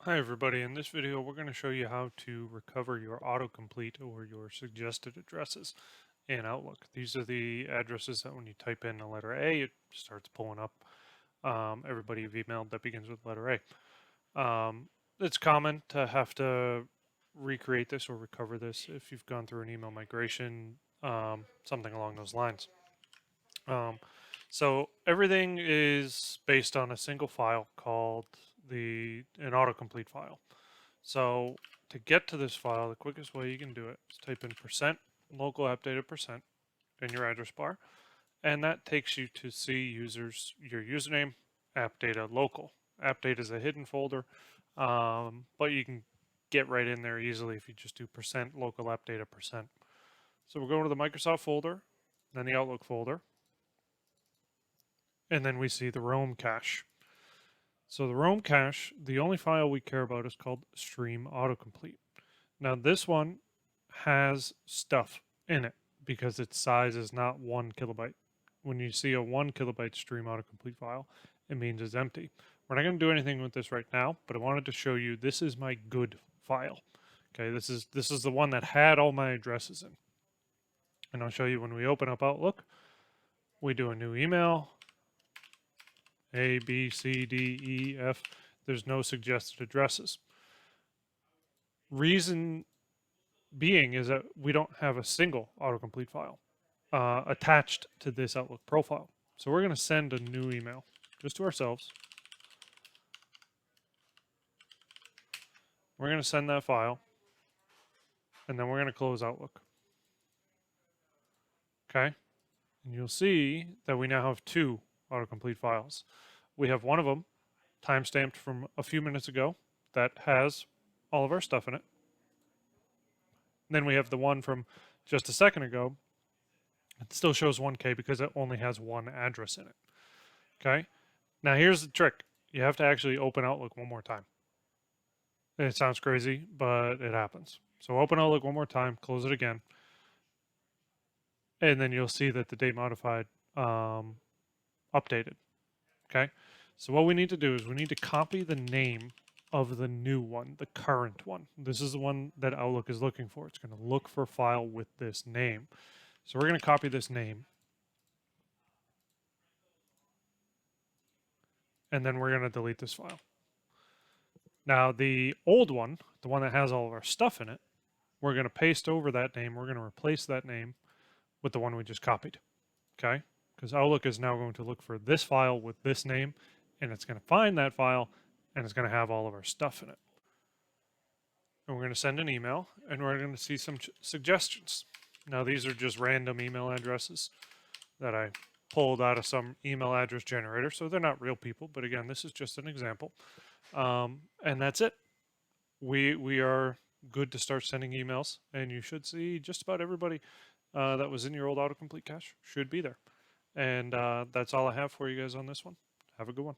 Hi everybody, in this video we're going to show you how to recover your autocomplete or your suggested addresses in Outlook. These are the addresses that when you type in the letter A, it starts pulling up everybody you've emailed that begins with letter A. It's common to have to recreate this or recover this if you've gone through an email migration, something along those lines. So everything is based on a single file called an autocomplete file. So to get to this file, the quickest way you can do it is type in percent local app data percent in your address bar, and that takes you to see your username, app data local. App data is a hidden folder, but you can get right in there easily if you just do percent local app data percent. So we're going to the Microsoft folder, then the Outlook folder, and then we see the Roam cache. So the Roam cache, the only file we care about is called stream autocomplete. Now this one has stuff in it because its size is not 1 kilobyte. When you see a 1 kilobyte stream autocomplete file, it means it's empty. We're not going to do anything with this right now, but I wanted to show you this is my good file. Okay, this is the one that had all my addresses in. And I'll show you when we open up Outlook, we do a new email, A, B, C, D, E, F. There's no suggested addresses. Reason being is that we don't have a single autocomplete file attached to this Outlook profile. So we're going to send a new email just to ourselves. We're going to send that file, and then we're going to close Outlook. Okay? And you'll see that we now have two autocomplete files. We have one of them timestamped from a few minutes ago that has all of our stuff in it. And then we have the one from just a second ago. It still shows 1K because it only has one address in it. Okay? Now here's the trick. You have to actually open Outlook one more time. It sounds crazy, but it happens. So open Outlook one more time, close it again, and then you'll see that the date modified updated. Okay? So what we need to do is we need to copy the name of the new one, the current one. This is the one that Outlook is looking for. It's going to look for a file with this name. So we're going to copy this name, and then we're going to delete this file. Now the old one, the one that has all of our stuff in it, we're going to paste over that name. We're going to replace that name with the one we just copied. Okay? Because Outlook is now going to look for this file with this name, and it's going to find that file, and it's going to have all of our stuff in it. And we're going to send an email, and we're going to see some suggestions. Now these are just random email addresses that I pulled out of some email address generator, so they're not real people, but again, this is just an example. And that's it. We are good to start sending emails, and you should see just about everybody that was in your old autocomplete cache should be there. And that's all I have for you guys on this one. Have a good one.